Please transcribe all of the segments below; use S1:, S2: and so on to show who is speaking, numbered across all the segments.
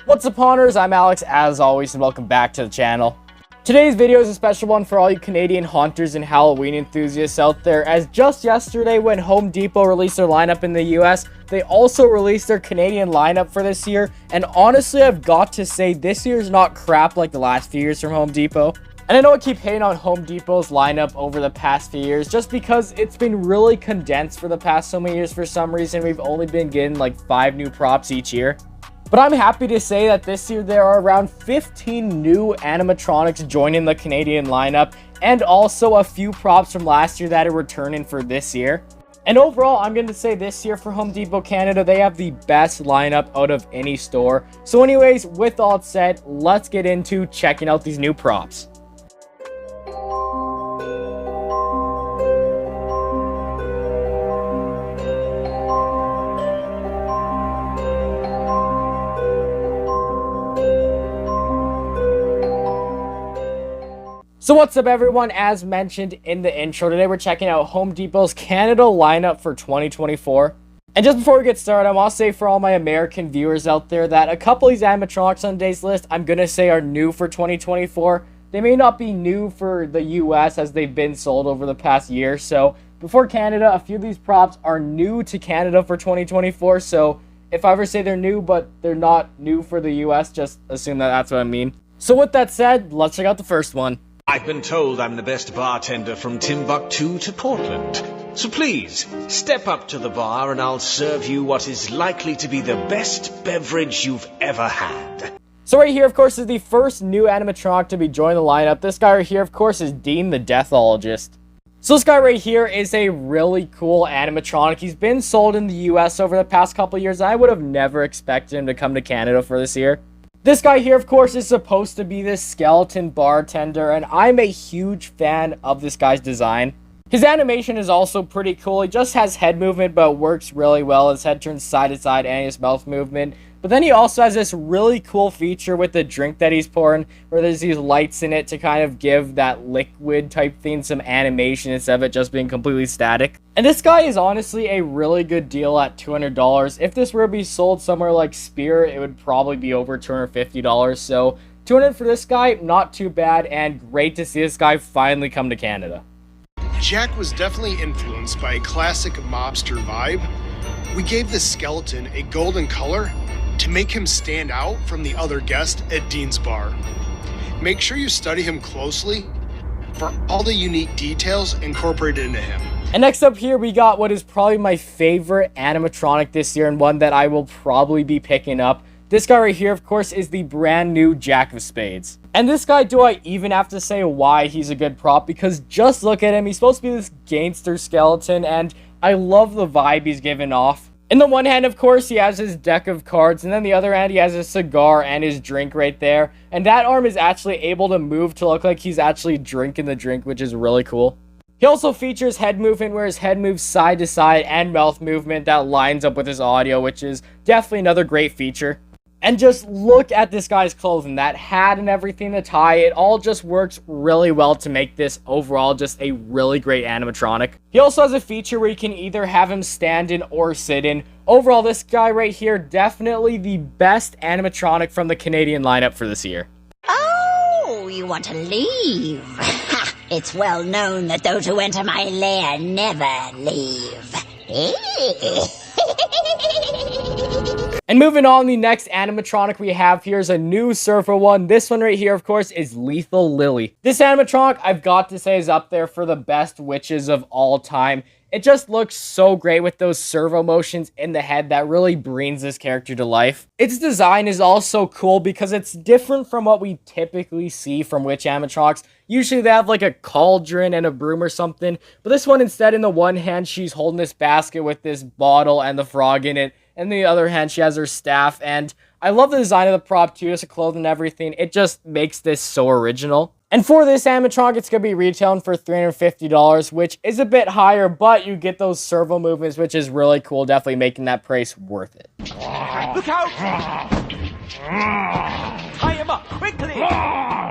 S1: What's up, Haunters? I'm Alex, as always, and welcome back to the channel. Today's video is a special one for all you Canadian haunters and Halloween enthusiasts out there, as just yesterday when Home Depot released their lineup in the US, they also released their Canadian lineup for this year, and honestly, I've got to say, this year's not crap like the last few years from Home Depot. And I know I keep hating on Home Depot's lineup over the past few years just because it's been really condensed for the past so many years. For some reason, we've only been getting like 5 new props each year. But I'm happy to say that this year there are around 15 new animatronics joining the Canadian lineup, and also a few props from last year that are returning for this year. And overall, I'm going to say this year for Home Depot Canada, they have the best lineup out of any store. So anyways, with all said, let's get into checking out these new props. So what's up, everyone? As mentioned in the intro, today we're checking out Home Depot's Canada lineup for 2024. And just before we get started, I want to say for all my American viewers out there that a couple of these animatronics on today's list, I'm going to say are new for 2024. They may not be new for the US as they've been sold over the past year. So before Canada, a few of these props are new to Canada for 2024. So if I ever say they're new, but they're not new for the US, just assume that that's what I mean. So with that said, let's check out the first one.
S2: I've been told I'm the best bartender from Timbuktu to Portland. So please, step up to the bar and I'll serve you what is likely to be the best beverage you've ever had.
S1: So right here, of course, is the first new animatronic to be joining the lineup. This guy right here, of course, is Dean the Deathologist. So this guy right here is a really cool animatronic. He's been sold in the US over the past couple years. I would have never expected him to come to Canada for this year. This guy here, of course, is supposed to be this skeleton bartender, and I'm a huge fan of this guy's design. His animation is also pretty cool. He just has head movement, but works really well. His head turns side to side and his mouth movement. But then he also has this really cool feature with the drink that he's pouring, where there's these lights in it to kind of give that liquid type thing some animation instead of it just being completely static. And this guy is honestly a really good deal at $200. If this were to be sold somewhere like Spirit, it would probably be over $250. So $200 for this guy, not too bad, and great to see this guy finally come to Canada.
S3: Jack was definitely influenced by a classic mobster vibe. We gave the skeleton a golden color to make him stand out from the other guests at Dean's bar. Make sure you study him closely for all the unique details incorporated into him.
S1: And next up here, we got what is probably my favorite animatronic this year, and one that I will probably be picking up. This guy right here, of course, is the brand new Jack of Spades. And this guy, do I even have to say why he's a good prop? Because just look at him. He's supposed to be this gangster skeleton, and I love the vibe he's giving off. In the one hand, of course, he has his deck of cards, and then the other hand, he has his cigar and his drink right there. And that arm is actually able to move to look like he's actually drinking the drink, which is really cool. He also features head movement, where his head moves side to side, and mouth movement that lines up with his audio, which is definitely another great feature. And just look at this guy's clothing, that hat and everything, the tie, it all just works really well to make this overall just a really great animatronic. He also has a feature where you can either have him stand in or sit in. Overall, this guy right here, definitely the best animatronic from the Canadian lineup for this year.
S4: Oh, you want to leave? It's well known that those who enter my lair never leave.
S1: And moving on, the next animatronic we have here is a new surfer one. This one right here, of course, is Lethal Lily. This animatronic, I've got to say, is up there for the best witches of all time. It just looks so great with those servo motions in the head that really brings this character to life. Its design is also cool because it's different from what we typically see from witch animatronics. Usually they have like a cauldron and a broom or something, but this one instead, in the one hand, she's holding this basket with this bottle and the frog in it. And the other hand, she has her staff, and I love the design of the prop too, just the clothing and everything. It just makes this so original. And for this animatronic, it's going to be retailing for $350, which is a bit higher, but you get those servo movements, which is really cool, definitely making that price worth it.
S2: Look out! Tie him up, quickly!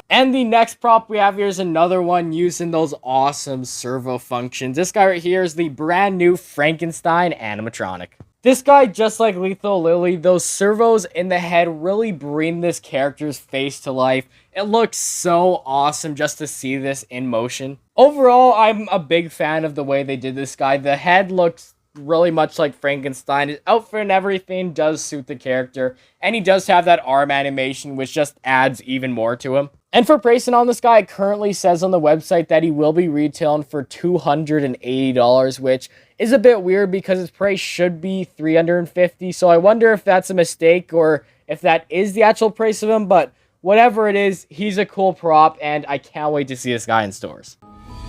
S1: And the next prop we have here is another one using those awesome servo functions. This guy right here is the brand new Frankenstein animatronic. This guy, just like Lethal Lily, those servos in the head really bring this character's face to life. It looks so awesome just to see this in motion. Overall, I'm a big fan of the way they did this guy. The head looks really much like Frankenstein. His outfit and everything does suit the character, and he does have that arm animation, which just adds even more to him. And for pricing on this guy, it currently says on the website that he will be retailing for $280, which is a bit weird because his price should be $350. So I wonder if that's a mistake or if that is the actual price of him, but whatever it is, he's a cool prop, and I can't wait to see this guy in stores.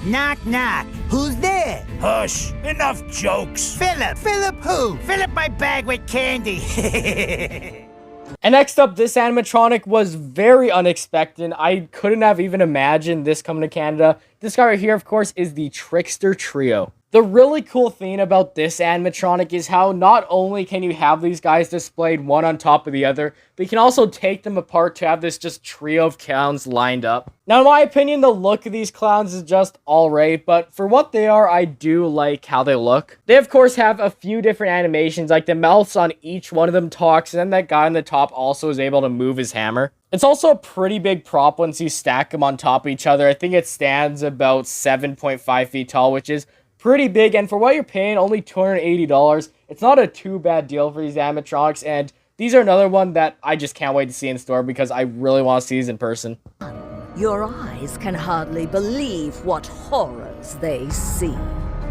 S5: Knock, knock. Who's there?
S6: Hush! Enough jokes!
S5: Philip. Philip who? Fill up my bag with candy.
S1: And next up, this animatronic was very unexpected. I couldn't have even imagined this coming to Canada. This guy right here, of course, is the Trickster Trio. The really cool thing about this animatronic is how not only can you have these guys displayed one on top of the other, but you can also take them apart to have this just trio of clowns lined up. Now, in my opinion, the look of these clowns is just alright, but for what they are, I do like how they look. They, of course, have a few different animations, like the mouths on each one of them talks, and then that guy on the top also is able to move his hammer. It's also a pretty big prop once you stack them on top of each other. I think it stands about 7.5 feet tall, which is pretty big, and for what you're paying, only $280, it's not a too bad deal for these animatronics, and these are another one that I just can't wait to see in store because I really want to see these in person.
S7: Your eyes can hardly believe what horrors they see.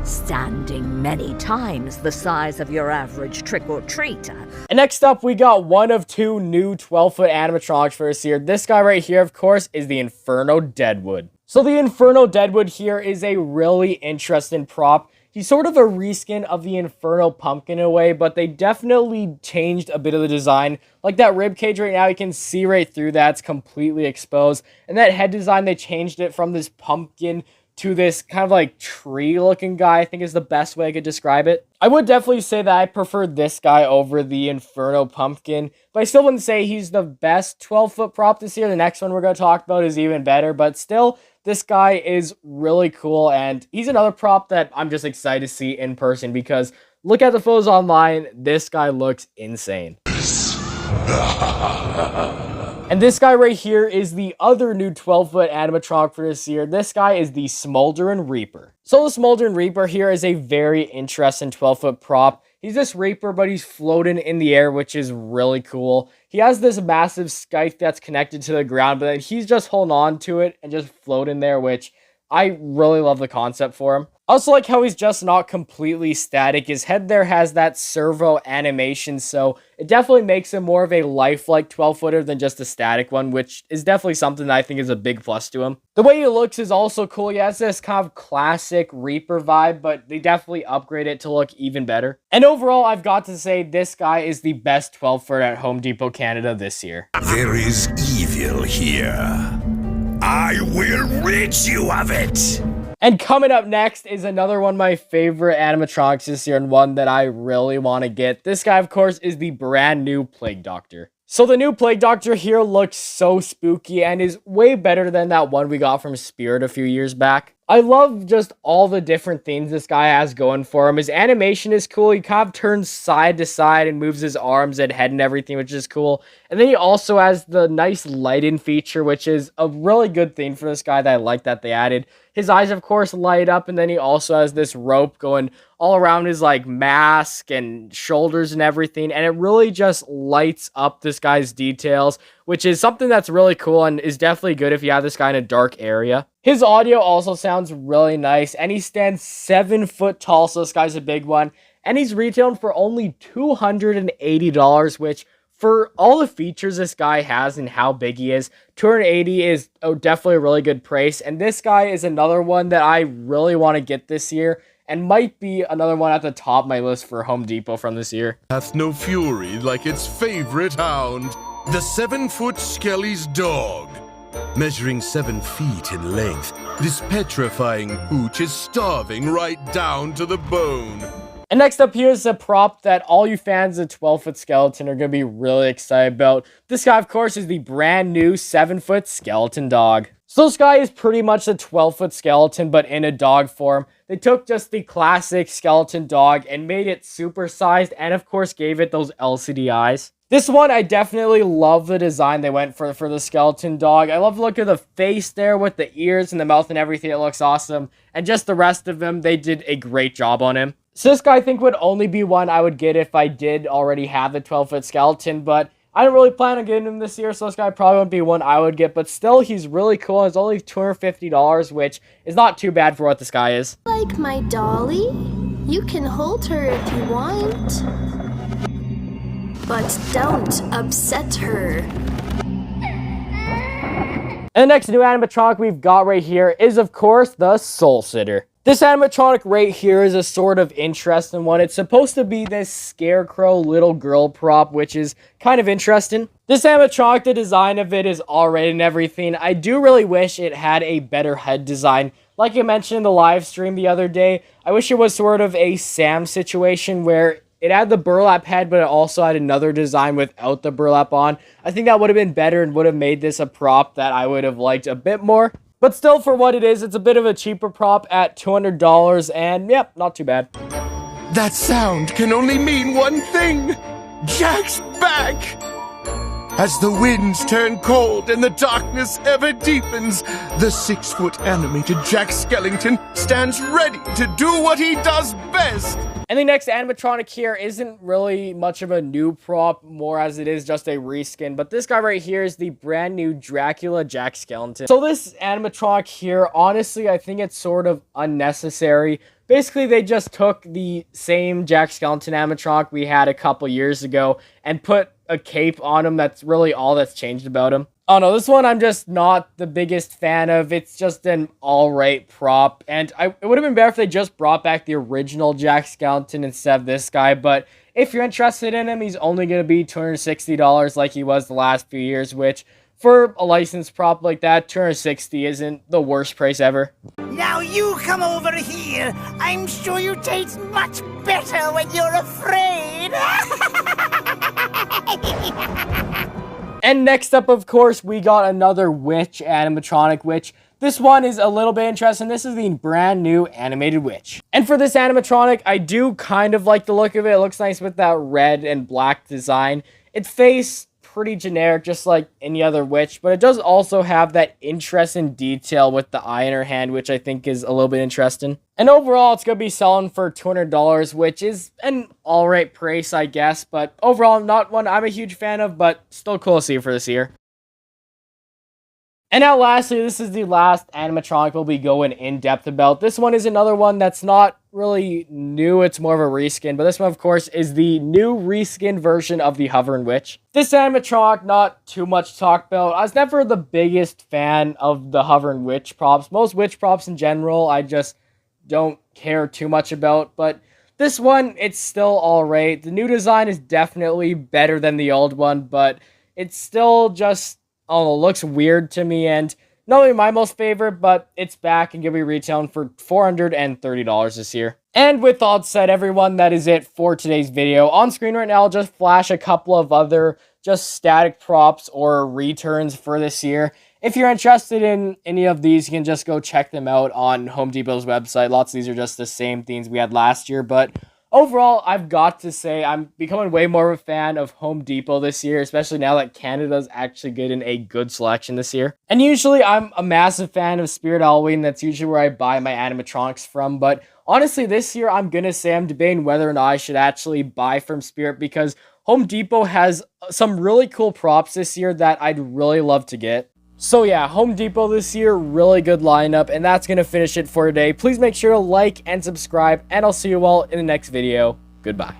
S7: Standing many times the size of your average trick-or-treater.
S1: And next up, we got one of two new 12-foot animatronics for this year. This guy right here, of course, is the Inferno Deadwood. So the Inferno Deadwood here is a really interesting prop. He's sort of a reskin of the Inferno Pumpkin in a way, but they definitely changed a bit of the design. Like that ribcage right now, you can see right through that. It's completely exposed. And that head design, they changed it from this pumpkin to this kind of like tree-looking guy, I think is the best way I could describe it. I would definitely say that I prefer this guy over the Inferno Pumpkin, but I still wouldn't say he's the best 12-foot prop this year. The next one we're going to talk about is even better, but still, this guy is really cool, and he's another prop that I'm just excited to see in person because look at the photos online. This guy looks insane. And this guy right here is the other new 12-foot animatronic for this year. This guy is the Smoldering Reaper. So the Smoldering Reaper here is a very interesting 12-foot prop. He's this Reaper, but he's floating in the air, which is really cool. He has this massive scythe that's connected to the ground, but then he's just holding on to it and just floating there, which I really love the concept for him. I also like how he's just not completely static. His head there has that servo animation, so it definitely makes him more of a lifelike 12-footer than just a static one, which is definitely something that I think is a big plus to him. The way he looks is also cool. He has this kind of classic Reaper vibe, but they definitely upgrade it to look even better. And overall, I've got to say this guy is the best 12-footer at Home Depot Canada this year.
S6: There is evil here. I will rid you of it!
S1: And coming up next is another one of my favorite animatronics this year and one that I really want to get. This guy, of course, is the brand new Plague Doctor. So the new Plague Doctor here looks so spooky and is way better than that one we got from Spirit a few years back. I love just all the different things this guy has going for him. His animation is cool. He kind of turns side to side and moves his arms and head and everything, which is cool. And then he also has the nice lighting feature, which is a really good thing for this guy that I like that they added. His eyes, of course, light up, and then he also has this rope going all around his like mask and shoulders and everything, and it really just lights up this guy's details, which is something that's really cool and is definitely good if you have this guy in a dark area. His audio also sounds really nice, and he stands 7 foot tall, so this guy's a big one, and he's retailing for only $280, which for all the features this guy has and how big he is, $280 is definitely a really good price. And this guy is another one that I really want to get this year and might be another one at the top of my list for Home Depot from this year.
S8: Hath no fury like its favorite hound, the 7-foot Skelly's dog. Measuring 7 feet in length, this petrifying pooch is starving right down to the bone.
S1: And next up here is a prop that all you fans of 12-foot skeleton are going to be really excited about. This guy, of course, is the brand new 7-foot skeleton dog. So this guy is pretty much a 12-foot skeleton, but in a dog form. They took just the classic skeleton dog and made it supersized, and of course gave it those LCD eyes. This one, I definitely love the design they went for the skeleton dog. I love the look of the face there with the ears and the mouth and everything. It looks awesome. And just the rest of him, they did a great job on him. So this guy, I think, would only be one I would get if I did already have the 12-foot skeleton, but I don't really plan on getting him this year, so this guy probably wouldn't be one I would get, but still, he's really cool. It's only $250, which is not too bad for what this guy is.
S9: Like my dolly? You can hold her if you want. But don't upset her.
S1: And the next new animatronic we've got right here is, of course, the Soul Sitter. This animatronic right here is a sort of interesting one. It's supposed to be this scarecrow little girl prop, which is kind of interesting. This animatronic, the design of it is alright and everything. I do really wish it had a better head design. Like I mentioned in the live stream the other day, I wish it was sort of a Sam situation where it had the burlap head, but it also had another design without the burlap on. I think that would have been better and would have made this a prop that I would have liked a bit more. But still, for what it is, it's a bit of a cheaper prop at $200, and yep, not too bad.
S8: That sound can only mean one thing. Jack's back! As the winds turn cold and the darkness ever deepens, the 6-foot animated Jack Skellington stands ready to do what he does best.
S1: And the next animatronic here isn't really much of a new prop, more as it is just a reskin. But this guy right here is the brand new Dracula Jack Skellington. So this animatronic here, honestly, I think it's sort of unnecessary. Basically, they just took the same Jack Skellington animatronic we had a couple years ago and put a cape on him. That's really all that's changed about him. Oh no, this one I'm just not the biggest fan of. It's just an alright prop. And it would have been better if they just brought back the original Jack Skellington instead of this guy. But if you're interested in him, he's only going to be $260 like he was the last few years, which for a licensed prop like that, $260 isn't the worst price ever.
S5: Now you come over here. I'm sure you taste much better when you're afraid.
S1: And next up, of course, we got another witch animatronic, which this one is a little bit interesting. This is the brand new animated witch. And for this animatronic, I do kind of like the look of it. It looks nice with that red and black design. Its face, pretty generic, just like any other witch, but it does also have that interesting detail with the eye in her hand, which I think is a little bit interesting. And overall, it's going to be selling for $200, which is an alright price, I guess, but overall, not one I'm a huge fan of, but still cool to see for this year. And now lastly, this is the last animatronic we'll be going in depth about. This one is another one that's not really new, it's more of a reskin, but this one of course is the new reskin version of the Hovering Witch. This animatronic, not too much to talk about. I was never the biggest fan of the Hovering Witch props. Most witch props in general, I just don't care too much about, but this one, it's still alright. The new design is definitely better than the old one, but it's still just, oh, it looks weird to me, and not only my most favorite, but it's back and gonna be retailing for $430 this year. And with all said, everyone, that is it for today's video. On screen right now, I'll just flash a couple of other just static props or returns for this year. If you're interested in any of these, you can just go check them out on Home Depot's website. Lots of these are just the same things we had last year, but overall, I've got to say I'm becoming way more of a fan of Home Depot this year, especially now that Canada's actually getting a good selection this year. And usually I'm a massive fan of Spirit Halloween. That's usually where I buy my animatronics from. But honestly, this year I'm going to say I'm debating whether or not I should actually buy from Spirit because Home Depot has some really cool props this year that I'd really love to get. So yeah, Home Depot this year, really good lineup, and that's going to finish it for today. Please make sure to like and subscribe, and I'll see you all in the next video. Goodbye.